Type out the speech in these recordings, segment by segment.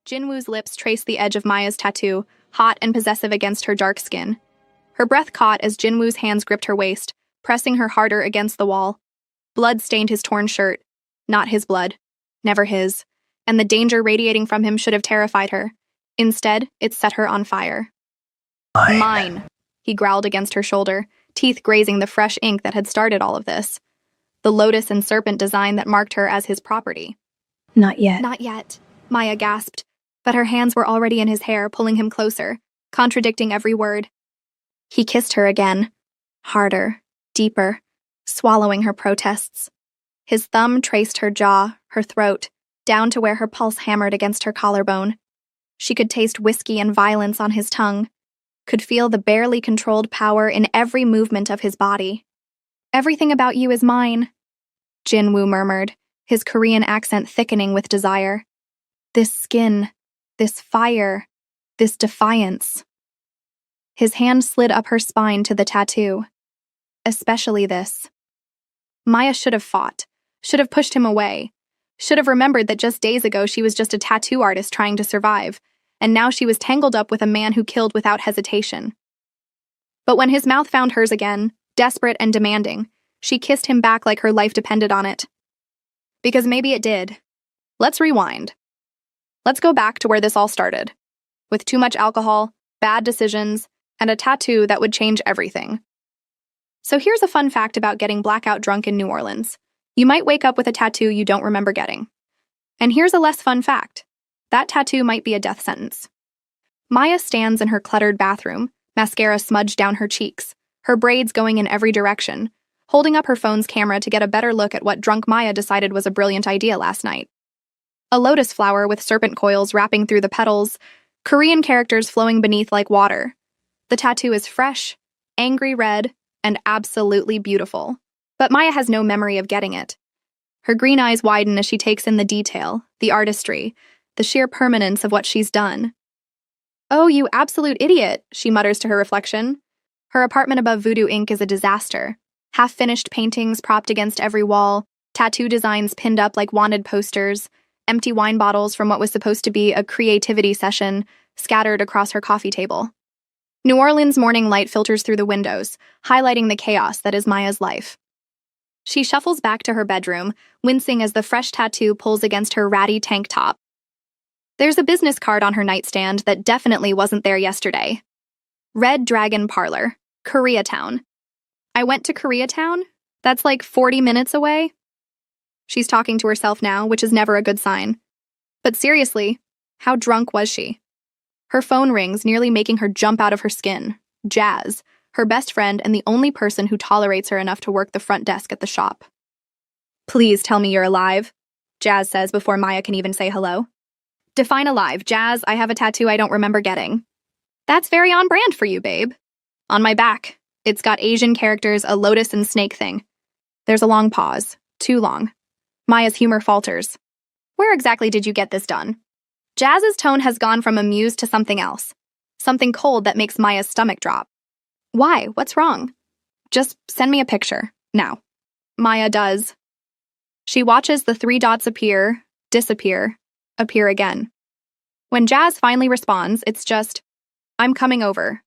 Jinwoo's lips traced the edge of Maya's tattoo, hot and possessive against her dark skin. Her breath caught as Jinwoo's hands gripped her waist, pressing her harder against the wall. Blood stained his torn shirt. Not his blood. Never his. And the danger radiating from him should have terrified her. Instead, it set her on fire. Mine, he growled against her shoulder, teeth grazing the fresh ink that had started all of this. The lotus and serpent design that marked her as his property. Not yet. Not yet, Maya gasped, but her hands were already in his hair, pulling him closer, contradicting every word. He kissed her again, harder, deeper, swallowing her protests. His thumb traced her jaw, her throat, down to where her pulse hammered against her collarbone. She could taste whiskey and violence on his tongue, could feel the barely controlled power in every movement of his body. "Everything about you is mine," Jinwoo murmured, his Korean accent thickening with desire. This skin, this fire, this defiance. His hand slid up her spine to the tattoo. Especially this. Maya should have fought, should have pushed him away, should have remembered that just days ago she was just a tattoo artist trying to survive, and now she was tangled up with a man who killed without hesitation. But when his mouth found hers again, desperate and demanding, she kissed him back like her life depended on it. Because maybe it did. Let's rewind. Let's go back to where this all started. With too much alcohol, bad decisions, and a tattoo that would change everything. So here's a fun fact about getting blackout drunk in New Orleans. You might wake up with a tattoo you don't remember getting. And here's a less fun fact. That tattoo might be a death sentence. Maya stands in her cluttered bathroom, mascara smudged down her cheeks, her braids going in every direction, holding up her phone's camera to get a better look at what drunk Maya decided was a brilliant idea last night. A lotus flower with serpent coils wrapping through the petals, Korean characters flowing beneath like water. The tattoo is fresh, angry red, and absolutely beautiful. But Maya has no memory of getting it. Her green eyes widen as she takes in the detail, the artistry, the sheer permanence of what she's done. "Oh, you absolute idiot," she mutters to her reflection. Her apartment above Voodoo Ink is a disaster. Half-finished paintings propped against every wall, tattoo designs pinned up like wanted posters, empty wine bottles from what was supposed to be a creativity session scattered across her coffee table. New Orleans' morning light filters through the windows, highlighting the chaos that is Maya's life. She shuffles back to her bedroom, wincing as the fresh tattoo pulls against her ratty tank top. There's a business card on her nightstand that definitely wasn't there yesterday. Red Dragon Parlor, Koreatown. I went to Koreatown? That's like 40 minutes away? She's talking to herself now, which is never a good sign. But seriously, how drunk was she? Her phone rings, nearly making her jump out of her skin. Jazz, her best friend and the only person who tolerates her enough to work the front desk at the shop. "Please tell me you're alive," Jazz says before Maya can even say hello. "Define alive, Jazz. I have a tattoo I don't remember getting." "That's very on brand for you, babe." "On my back. It's got Asian characters, a lotus and snake thing." There's a long pause. Too long. Maya's humor falters. "Where exactly did you get this done?" Jazz's tone has gone from amused to something else. Something cold that makes Maya's stomach drop. "Why? What's wrong?" "Just send me a picture. Now." Maya does. She watches the 3 dots appear, disappear, appear again. When Jazz finally responds, it's just, "I'm coming over."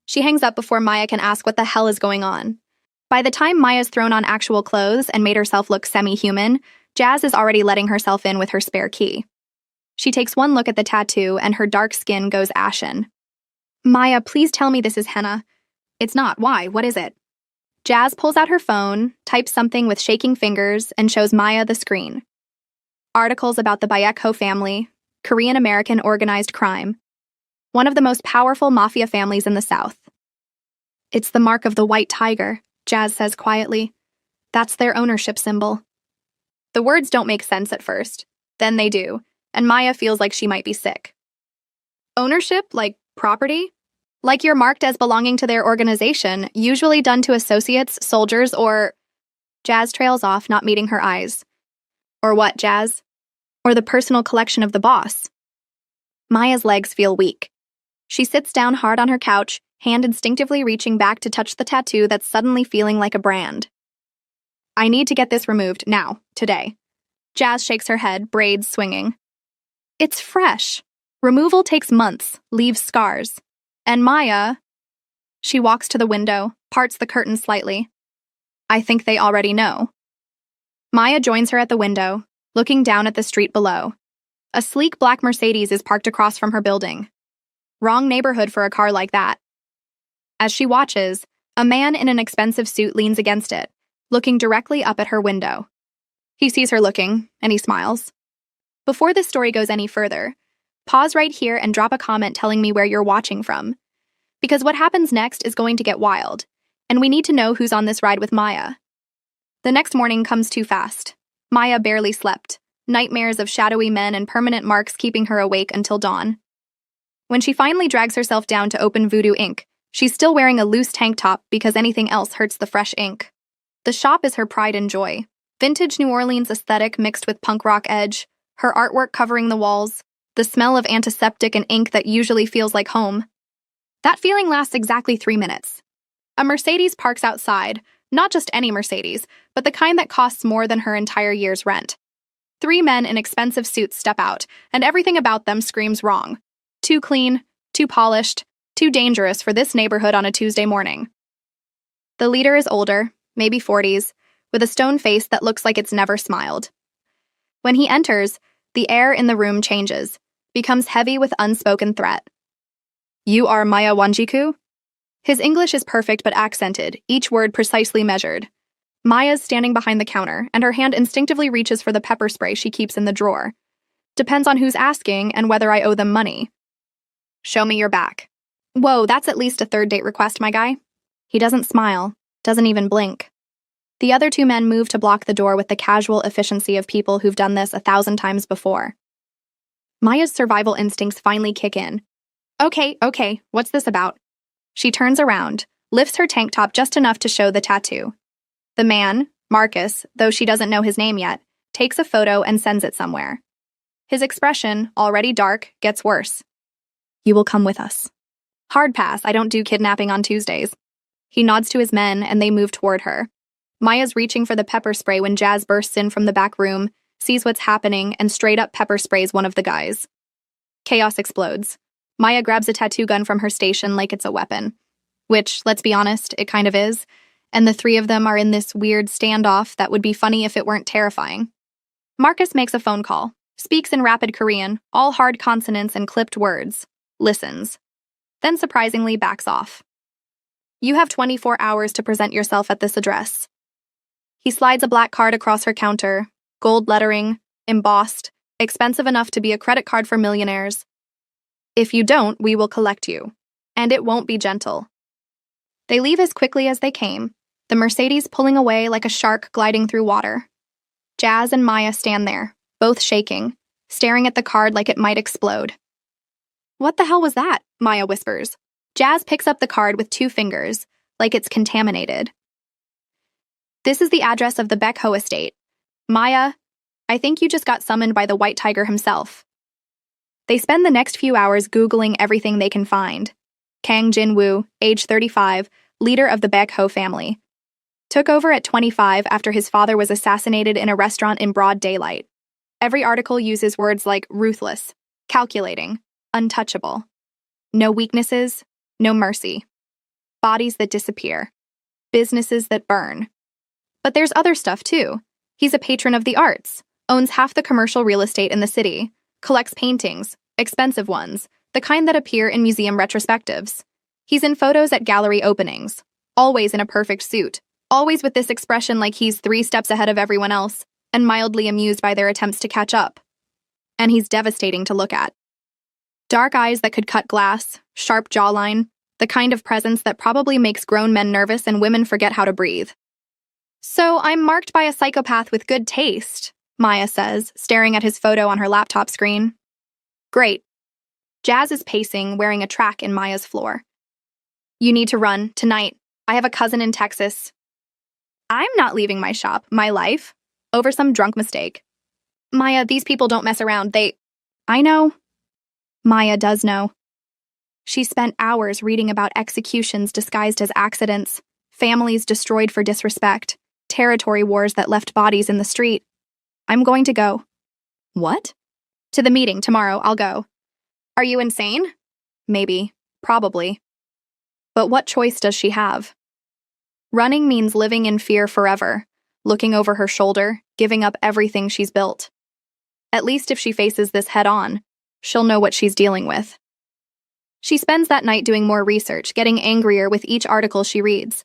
She hangs up before Maya can ask what the hell is going on. By the time Maya's thrown on actual clothes and made herself look semi-human, Jazz is already letting herself in with her spare key. She takes one look at the tattoo and her dark skin goes ashen. "Maya, please tell me this is henna." "It's not. Why? What is it?" Jazz pulls out her phone, types something with shaking fingers, and shows Maya the screen. Articles about the Bayekho family, Korean-American organized crime. One of the most powerful Mafia families in the South. "It's the mark of the white tiger," Jazz says quietly. "That's their ownership symbol." The words don't make sense at first. Then they do, and Maya feels like she might be sick. Ownership? Like property? Like you're marked as belonging to their organization, usually done to associates, soldiers, or... Jazz trails off, not meeting her eyes. Or what, Jazz? Or the personal collection of the boss? Maya's legs feel weak. She sits down hard on her couch, hand instinctively reaching back to touch the tattoo that's suddenly feeling like a brand. "I need to get this removed, now, today." Jazz shakes her head, braids swinging. It's fresh. Removal takes months, leaves scars. And Maya, she walks to the window, parts the curtain slightly. I think they already know. Maya joins her at the window, looking down at the street below. A sleek black Mercedes is parked across from her building. Wrong neighborhood for a car like that. As she watches, a man in an expensive suit leans against it, looking directly up at her window. He sees her looking, and he smiles. Before this story goes any further, pause right here and drop a comment telling me where you're watching from. Because what happens next is going to get wild, and we need to know who's on this ride with Maya. The next morning comes too fast. Maya barely slept, nightmares of shadowy men and permanent marks keeping her awake until dawn. When she finally drags herself down to open Voodoo Ink, she's still wearing a loose tank top because anything else hurts the fresh ink. The shop is her pride and joy. Vintage New Orleans aesthetic mixed with punk rock edge, her artwork covering the walls, the smell of antiseptic and ink that usually feels like home. That feeling lasts exactly 3 minutes. A Mercedes parks outside, not just any Mercedes, but the kind that costs more than her entire year's rent. 3 men in expensive suits step out, and everything about them screams wrong. Too clean, too polished, too dangerous for this neighborhood on a Tuesday morning. The leader is older, maybe 40s, with a stone face that looks like it's never smiled. When he enters, the air in the room changes, becomes heavy with unspoken threat. You are Maya Wanjiku? His English is perfect but accented, each word precisely measured. Maya's standing behind the counter, and her hand instinctively reaches for the pepper spray she keeps in the drawer. Depends on who's asking and whether I owe them money. Show me your back. Whoa, that's at least a third date request, my guy. He doesn't smile, doesn't even blink. The other 2 men move to block the door with the casual efficiency of people who've done this 1,000 times before. Maya's survival instincts finally kick in. Okay, what's this about? She turns around, lifts her tank top just enough to show the tattoo. The man, Marcus, though she doesn't know his name yet, takes a photo and sends it somewhere. His expression, already dark, gets worse. You will come with us. Hard pass, I don't do kidnapping on Tuesdays. He nods to his men, and they move toward her. Maya's reaching for the pepper spray when Jazz bursts in from the back room, sees what's happening, and straight up pepper sprays one of the guys. Chaos explodes. Maya grabs a tattoo gun from her station like it's a weapon. Which, let's be honest, it kind of is. And the 3 of them are in this weird standoff that would be funny if it weren't terrifying. Marcus makes a phone call, speaks in rapid Korean, all hard consonants and clipped words, listens. Then surprisingly backs off. You have 24 hours to present yourself at this address. He slides a black card across her counter, gold lettering, embossed, expensive enough to be a credit card for millionaires. If you don't, we will collect you. And it won't be gentle. They leave as quickly as they came, the Mercedes pulling away like a shark gliding through water. Jazz and Maya stand there, both shaking, staring at the card like it might explode. What the hell was that? Maya whispers. Jazz picks up the card with 2 fingers, like it's contaminated. This is the address of the Beck-Ho estate. Maya, I think you just got summoned by the White Tiger himself. They spend the next few hours Googling everything they can find. Kang Jin-woo, age 35, leader of the Beck-Ho family. Took over at 25 after his father was assassinated in a restaurant in broad daylight. Every article uses words like ruthless, calculating, untouchable. No weaknesses, no mercy. Bodies that disappear. Businesses that burn. But there's other stuff too. He's a patron of the arts, owns half the commercial real estate in the city, collects paintings, expensive ones, the kind that appear in museum retrospectives. He's in photos at gallery openings, always in a perfect suit, always with this expression like he's 3 steps ahead of everyone else, and mildly amused by their attempts to catch up. And he's devastating to look at. Dark eyes that could cut glass, sharp jawline, the kind of presence that probably makes grown men nervous and women forget how to breathe. So I'm marked by a psychopath with good taste, Maya says, staring at his photo on her laptop screen. Great. Jazz is pacing, wearing a track in Maya's floor. You need to run, tonight. I have a cousin in Texas. I'm not leaving my shop, my life, over some drunk mistake. Maya, these people don't mess around, I know. Maya does know. She spent hours reading about executions disguised as accidents, families destroyed for disrespect, territory wars that left bodies in the street. I'm going to go. What? To the meeting tomorrow, I'll go. Are you insane? Maybe. Probably. But what choice does she have? Running means living in fear forever, looking over her shoulder, giving up everything she's built. At least if she faces this head-on, she'll know what she's dealing with. She spends that night doing more research, getting angrier with each article she reads.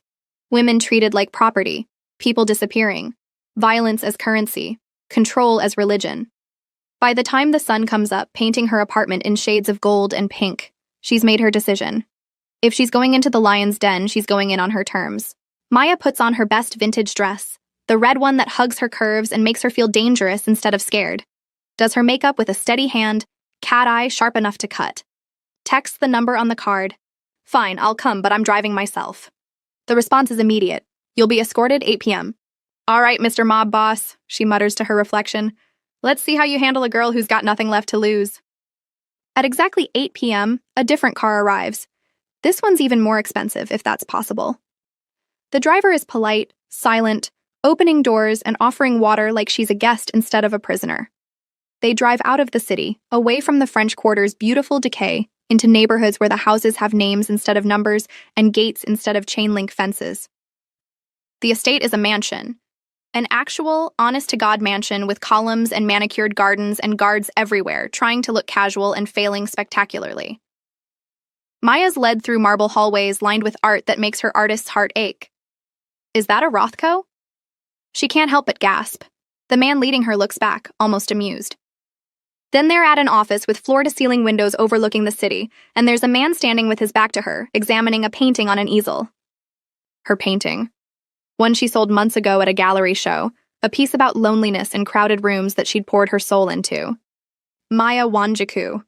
Women treated like property, people disappearing, violence as currency, control as religion. By the time the sun comes up, painting her apartment in shades of gold and pink, she's made her decision. If she's going into the lion's den, she's going in on her terms. Maya puts on her best vintage dress, the red one that hugs her curves and makes her feel dangerous instead of scared. Does her makeup with a steady hand, cat eye sharp enough to cut. Texts the number on the card. Fine, I'll come, but I'm driving myself. The response is immediate. You'll be escorted 8 p.m. All right, Mr. Mob Boss, she mutters to her reflection. Let's see how you handle a girl who's got nothing left to lose. At exactly 8 p.m., a different car arrives. This one's even more expensive, if that's possible. The driver is polite, silent, opening doors and offering water like she's a guest instead of a prisoner. They drive out of the city, away from the French Quarter's beautiful decay, into neighborhoods where the houses have names instead of numbers and gates instead of chain-link fences. The estate is a mansion. An actual, honest-to-God mansion with columns and manicured gardens and guards everywhere, trying to look casual and failing spectacularly. Maya's led through marble hallways lined with art that makes her artist's heart ache. Is that a Rothko? She can't help but gasp. The man leading her looks back, almost amused. Then they're at an office with floor-to-ceiling windows overlooking the city, and there's a man standing with his back to her, examining a painting on an easel. Her painting. One she sold months ago at a gallery show, a piece about loneliness in crowded rooms that she'd poured her soul into. Maya Wanjiku.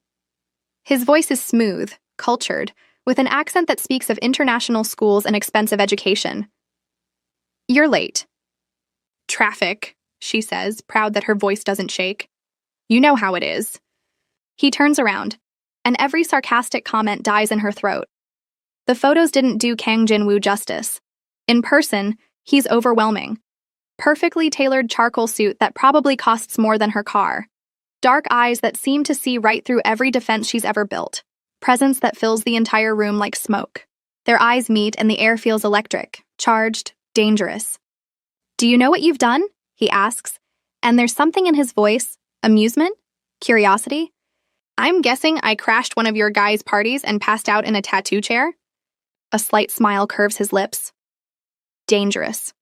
His voice is smooth, cultured, with an accent that speaks of international schools and expensive education. You're late. Traffic, she says, proud that her voice doesn't shake. You know how it is. He turns around, and every sarcastic comment dies in her throat. The photos didn't do Kang Jin-woo justice. In person, he's overwhelming. Perfectly tailored charcoal suit that probably costs more than her car. Dark eyes that seem to see right through every defense she's ever built. Presence that fills the entire room like smoke. Their eyes meet and the air feels electric, charged, dangerous. Do you know what you've done? He asks. And there's something in his voice, amusement, curiosity. I'm guessing I crashed one of your guys' parties and passed out in a tattoo chair? A slight smile curves his lips. Dangerous.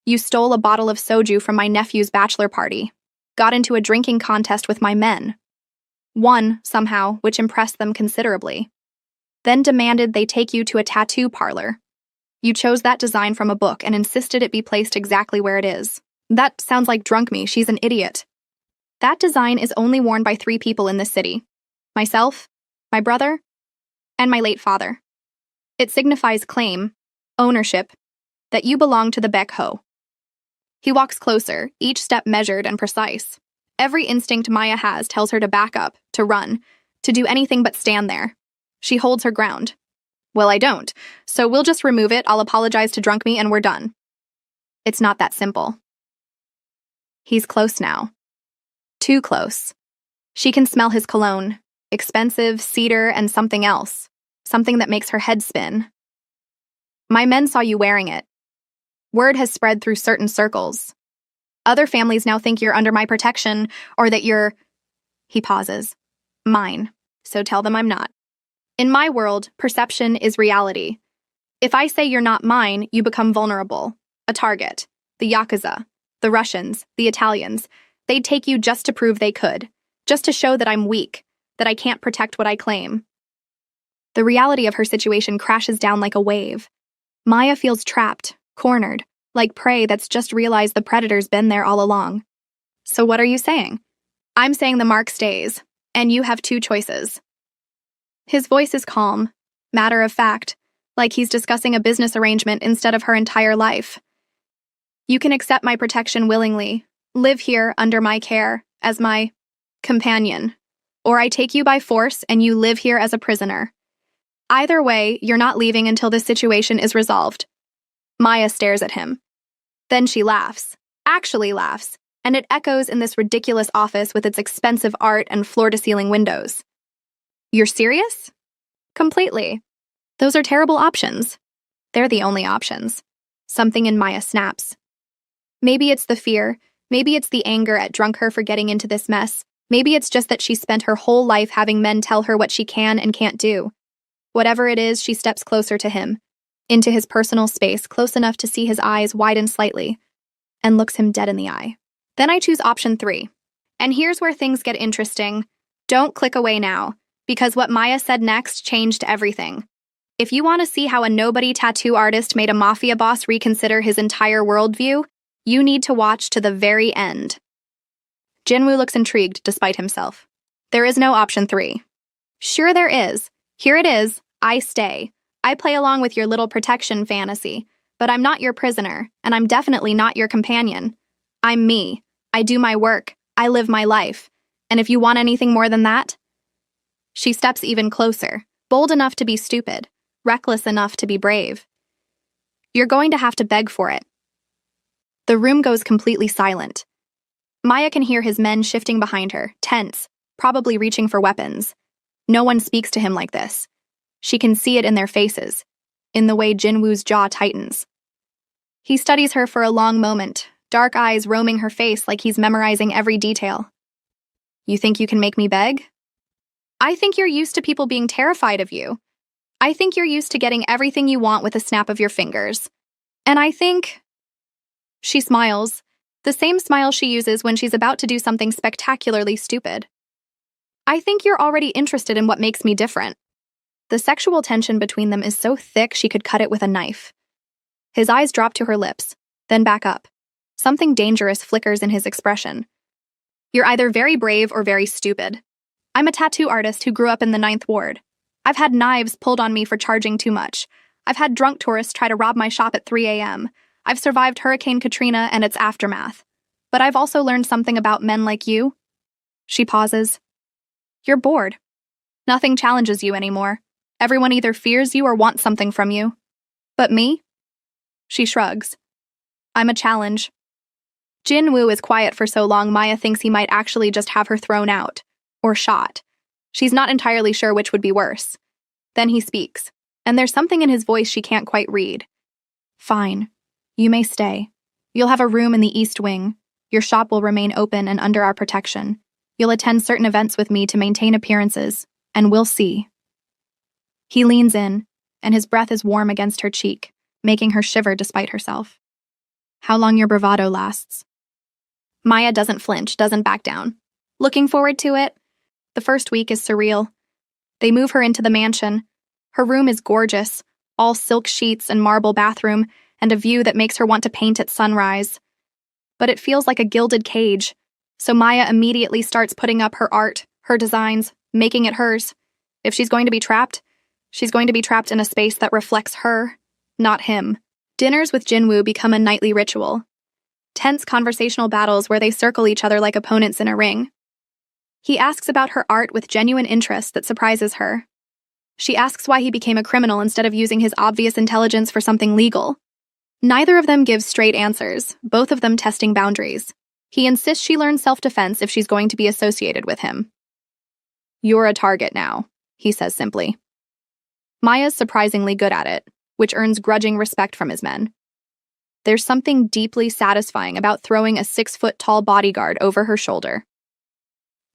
You stole a bottle of soju from my nephew's bachelor party. Got into a drinking contest with my men. Won, somehow, which impressed them considerably. Then demanded they take you to a tattoo parlor. You chose that design from a book and insisted it be placed exactly where it is. That sounds like drunk me, she's an idiot. That design is only worn by 3 people in this city. Myself, my brother, and my late father. It signifies claim, ownership, that you belong to the Beck Ho. He walks closer, each step measured and precise. Every instinct Maya has tells her to back up, to run, to do anything but stand there. She holds her ground. Well, I don't, so we'll just remove it, I'll apologize to drunk me, and we're done. It's not that simple. He's close now. Too close. She can smell his cologne, expensive, cedar, and something else. Something that makes her head spin. My men saw you wearing it. Word has spread through certain circles. Other families now think you're under my protection, or that you're... He pauses. Mine. So tell them I'm not. In my world, perception is reality. If I say you're not mine, you become vulnerable. A target. The Yakuza. The Russians. The Italians. They'd take you just to prove they could. Just to show that I'm weak. That I can't protect what I claim. The reality of her situation crashes down like a wave. Maya feels trapped, cornered, like prey that's just realized the predator's been there all along. So what are you saying? I'm saying the mark stays, and you have 2 choices. His voice is calm, matter of fact, like he's discussing a business arrangement instead of her entire life. You can accept my protection willingly, live here under my care, as my companion, or I take you by force and you live here as a prisoner. Either way, you're not leaving until this situation is resolved. Maya stares at him. Then she laughs. Actually laughs. and it echoes in this ridiculous office with its expensive art and floor-to-ceiling windows. You're serious? Completely. Those are terrible options. They're the only options. Something in Maya snaps. Maybe it's the fear. Maybe it's the anger at drunk her for getting into this mess. Maybe it's just that she spent her whole life having men tell her what she can and can't do. Whatever it is, she steps closer to him, into his personal space, close enough to see his eyes widen slightly, and looks him dead in the eye. Then I choose option 3. And here's where things get interesting. Don't click away now, because what Maya said next changed everything. If you want to see how a nobody tattoo artist made a mafia boss reconsider his entire worldview, you need to watch to the very end. Jinwoo looks intrigued despite himself. There is no option 3. Sure there is. Here it is. I stay. I play along with your little protection fantasy, but I'm not your prisoner, and I'm definitely not your companion. I'm me. I do my work. I live my life. And if you want anything more than that? She steps even closer, bold enough to be stupid, reckless enough to be brave. You're going to have to beg for it. The room goes completely silent. Maya can hear his men shifting behind her, tense, probably reaching for weapons. No one speaks to him like this. She can see it in their faces, in the way Jinwoo's jaw tightens. He studies her for a long moment, dark eyes roaming her face like he's memorizing every detail. You think you can make me beg? I think you're used to people being terrified of you. I think you're used to getting everything you want with a snap of your fingers. And I think... She smiles, the same smile she uses when she's about to do something spectacularly stupid. I think you're already interested in what makes me different. The sexual tension between them is so thick she could cut it with a knife. His eyes drop to her lips, then back up. Something dangerous flickers in his expression. You're either very brave or very stupid. I'm a tattoo artist who grew up in the 9th Ward. I've had knives pulled on me for charging too much. I've had drunk tourists try to rob my shop at 3 a.m. I've survived Hurricane Katrina and its aftermath. But I've also learned something about men like you. She pauses. You're bored. Nothing challenges you anymore. Everyone either fears you or wants something from you. But me? She shrugs. I'm a challenge. Jinwoo is quiet for so long Maya thinks he might actually just have her thrown out. Or shot. She's not entirely sure which would be worse. Then he speaks, and there's something in his voice she can't quite read. Fine. You may stay. You'll have a room in the East Wing. Your shop will remain open and under our protection. You'll attend certain events with me to maintain appearances, and we'll see. He leans in, and his breath is warm against her cheek, making her shiver despite herself. How long your bravado lasts. Maya doesn't flinch, doesn't back down. Looking forward to it? The first week is surreal. They move her into the mansion. Her room is gorgeous, all silk sheets and marble bathroom, and a view that makes her want to paint at sunrise. But it feels like a gilded cage, so Maya immediately starts putting up her art, her designs, making it hers. If she's going to be trapped, she's going to be trapped in a space that reflects her, not him. Dinners with Jinwoo become a nightly ritual. Tense conversational battles where they circle each other like opponents in a ring. He asks about her art with genuine interest that surprises her. She asks why he became a criminal instead of using his obvious intelligence for something legal. Neither of them gives straight answers, both of them testing boundaries. He insists she learn self-defense if she's going to be associated with him. You're a target now, he says simply. Maya's surprisingly good at it, which earns grudging respect from his men. There's something deeply satisfying about throwing a 6-foot-tall bodyguard over her shoulder.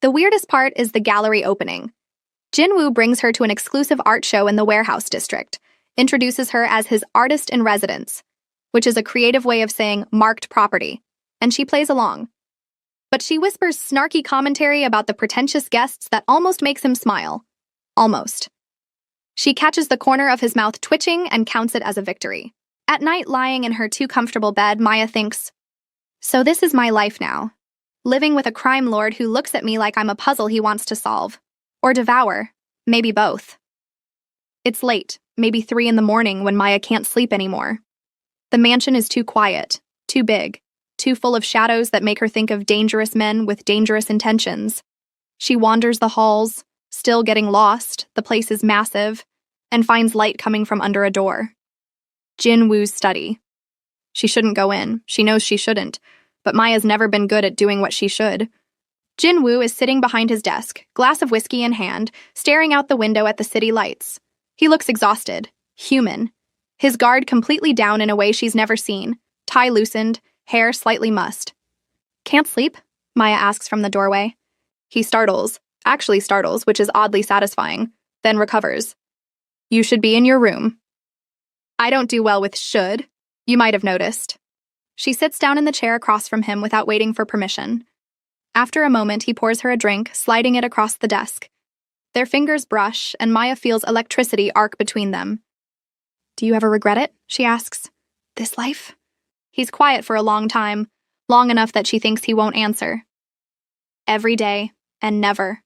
The weirdest part is the gallery opening. Jinwoo brings her to an exclusive art show in the warehouse district, introduces her as his artist in residence, which is a creative way of saying marked property, and she plays along. But she whispers snarky commentary about the pretentious guests that almost makes him smile. Almost. She catches the corner of his mouth twitching and counts it as a victory. At night, lying in her too comfortable bed, Maya thinks, so this is my life now. Living with a crime lord who looks at me like I'm a puzzle he wants to solve. Or devour. Maybe both. It's late, maybe 3 in the morning when Maya can't sleep anymore. The mansion is too quiet, too big, too full of shadows that make her think of dangerous men with dangerous intentions. She wanders the halls, still getting lost, the place is massive, and finds light coming from under a door. Jinwoo's study. She shouldn't go in, she knows she shouldn't, but Maya's never been good at doing what she should. Jin-woo is sitting behind his desk, glass of whiskey in hand, staring out the window at the city lights. He looks exhausted, human. His guard completely down in a way she's never seen, tie loosened, hair slightly mussed. "Can't sleep?" Maya asks from the doorway. He startles, which is oddly satisfying, then recovers. "You should be in your room." "I don't do well with should. You might have noticed." She sits down in the chair across from him without waiting for permission. After a moment, he pours her a drink, sliding it across the desk. Their fingers brush, and Maya feels electricity arc between them. "Do you ever regret it?" she asks. "This life?" He's quiet for a long time, long enough that she thinks he won't answer. "Every day, and never."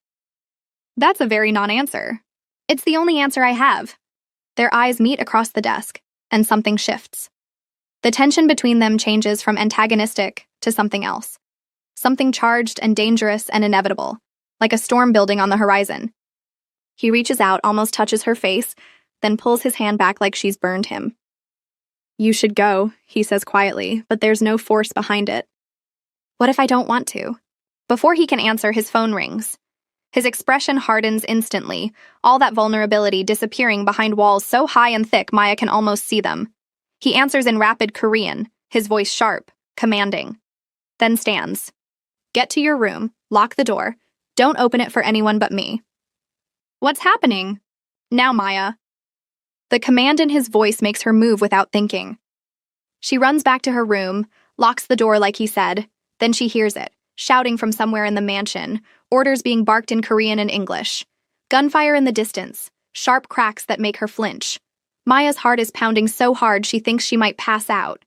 That's a very non-answer. It's the only answer I have. Their eyes meet across the desk, and something shifts. The tension between them changes from antagonistic to something else. Something charged and dangerous and inevitable, like a storm building on the horizon. He reaches out, almost touches her face, then pulls his hand back like she's burned him. "You should go," he says quietly, but there's no force behind it. "What if I don't want to?" Before he can answer, his phone rings. His expression hardens instantly, all that vulnerability disappearing behind walls so high and thick Maya can almost see them. He answers in rapid Korean, his voice sharp, commanding. Then stands. "Get to your room, lock the door, don't open it for anyone but me." "What's happening?" "Now, Maya." The command in his voice makes her move without thinking. She runs back to her room, locks the door like he said, then she hears it, shouting from somewhere in the mansion, orders being barked in Korean and English. Gunfire in the distance, sharp cracks that make her flinch. Maya's heart is pounding so hard she thinks she might pass out.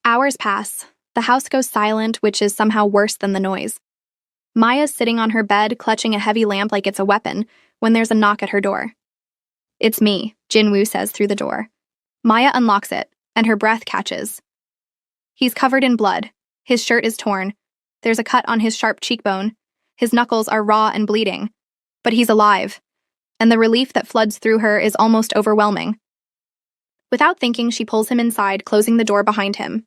Hours pass. The house goes silent, which is somehow worse than the noise. Maya's sitting on her bed, clutching a heavy lamp like it's a weapon, when there's a knock at her door. "It's me," Jin-woo says through the door. Maya unlocks it, and her breath catches. He's covered in blood. His shirt is torn. There's a cut on his sharp cheekbone. His knuckles are raw and bleeding. But he's alive, and the relief that floods through her is almost overwhelming. Without thinking, she pulls him inside, closing the door behind him.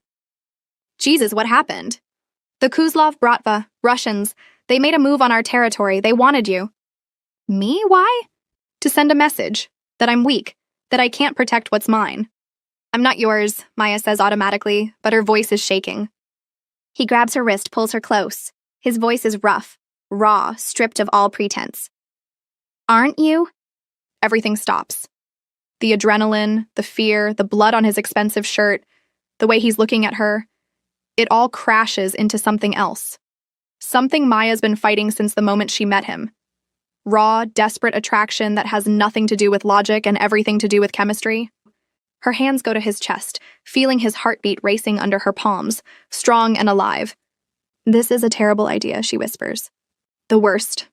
"Jesus, what happened?" "The Kuzlov Bratva, Russians. They made a move on our territory. They wanted you." "Me? Why?" "To send a message. That I'm weak. That I can't protect what's mine." "I'm not yours," Maya says automatically, but her voice is shaking. He grabs her wrist, pulls her close. His voice is rough, raw, stripped of all pretense. "Aren't you?" Everything stops. The adrenaline, the fear, the blood on his expensive shirt, the way he's looking at her. It all crashes into something else. Something Maya's been fighting since the moment she met him. Raw, desperate attraction that has nothing to do with logic and everything to do with chemistry. Her hands go to his chest, feeling his heartbeat racing under her palms, strong and alive. "This is a terrible idea," she whispers. "The worst."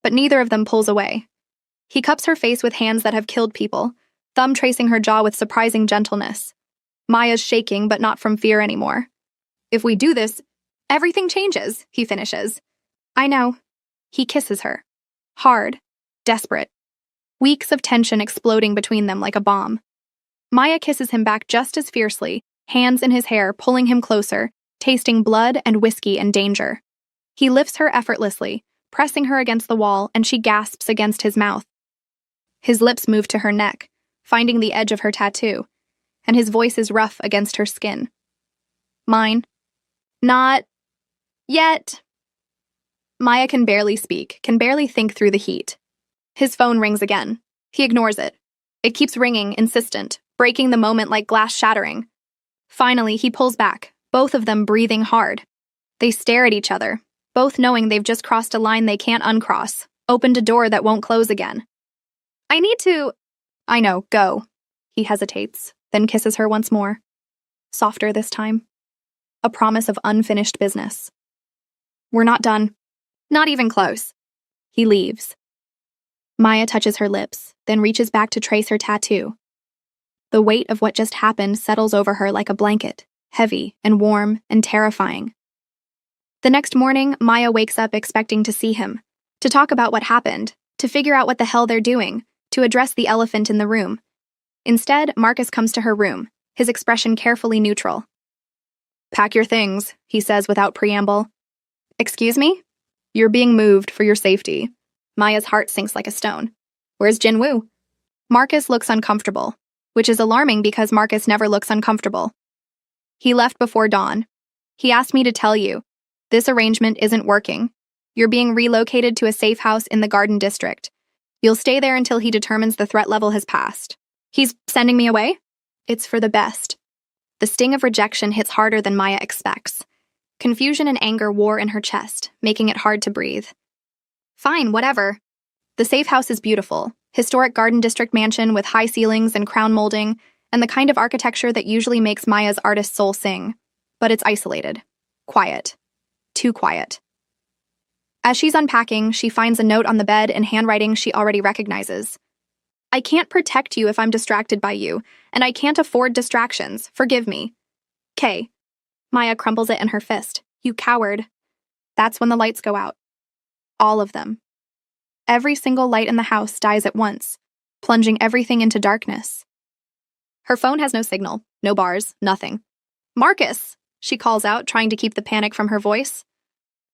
But neither of them pulls away. He cups her face with hands that have killed people, thumb tracing her jaw with surprising gentleness. Maya's shaking, but not from fear anymore. "If we do this, everything changes," he finishes. "I know." He kisses her. Hard, desperate. Weeks of tension exploding between them like a bomb. Maya kisses him back just as fiercely, hands in his hair, pulling him closer, tasting blood and whiskey and danger. He lifts her effortlessly, pressing her against the wall, and she gasps against his mouth. His lips move to her neck, finding the edge of her tattoo, and his voice is rough against her skin. "Mine?" "Not yet." Maya can barely speak, can barely think through the heat. His phone rings again. He ignores it. It keeps ringing, insistent, breaking the moment like glass shattering. Finally, he pulls back, both of them breathing hard. They stare at each other, both knowing they've just crossed a line they can't uncross, opened a door that won't close again. "I need to—" "I know, go." He hesitates, then kisses her once more. Softer this time. A promise of unfinished business. "We're not done. Not even close." He leaves. Maya touches her lips, then reaches back to trace her tattoo. The weight of what just happened settles over her like a blanket, heavy and warm and terrifying. The next morning, Maya wakes up expecting to see him, to talk about what happened, to figure out what the hell they're doing, to address the elephant in the room. Instead, Marcus comes to her room, his expression carefully neutral. Pack your things, he says without preamble. Excuse me? You're being moved for your safety. Maya's heart sinks like a stone. Where's Jinwoo? Marcus looks uncomfortable, which is alarming because Marcus never looks uncomfortable. He left before dawn. He asked me to tell you, this arrangement isn't working. You're being relocated to a safe house in the Garden District. You'll stay there until he determines the threat level has passed. He's sending me away? It's for the best. The sting of rejection hits harder than Maya expects. Confusion and anger war in her chest, making it hard to breathe. Fine, whatever. The safe house is beautiful. Historic Garden District mansion with high ceilings and crown molding, and the kind of architecture that usually makes Maya's artist soul sing. But it's isolated. Quiet. Too quiet. As she's unpacking, she finds a note on the bed in handwriting she already recognizes. I can't protect you if I'm distracted by you, and I can't afford distractions. Forgive me. K. Maya crumbles it in her fist. You coward. That's when the lights go out. All of them. Every single light in the house dies at once, plunging everything into darkness. Her phone has no signal, no bars, nothing. Marcus, she calls out, trying to keep the panic from her voice.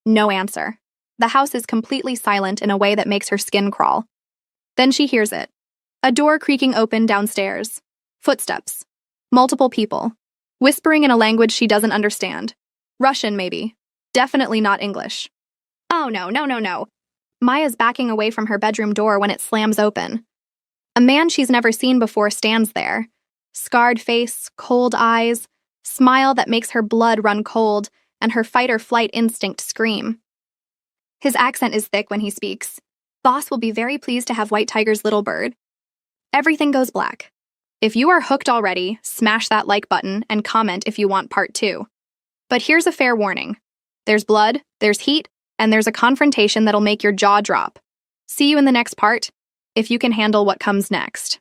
No answer. The house is completely silent in a way that makes her skin crawl. Then she hears it. A door creaking open downstairs. Footsteps. Multiple people. Whispering in a language she doesn't understand. Russian, maybe. Definitely not English. Oh no. Maya's backing away from her bedroom door when it slams open. A man she's never seen before stands there. Scarred face, cold eyes, smile that makes her blood run cold, and her fight-or-flight instinct scream. His accent is thick when he speaks. Boss will be very pleased to have White Tiger's little bird. Everything goes black. If you are hooked already, smash that like button and comment if you want part 2. But here's a fair warning. There's blood, there's heat, and there's a confrontation that'll make your jaw drop. See you in the next part, if you can handle what comes next.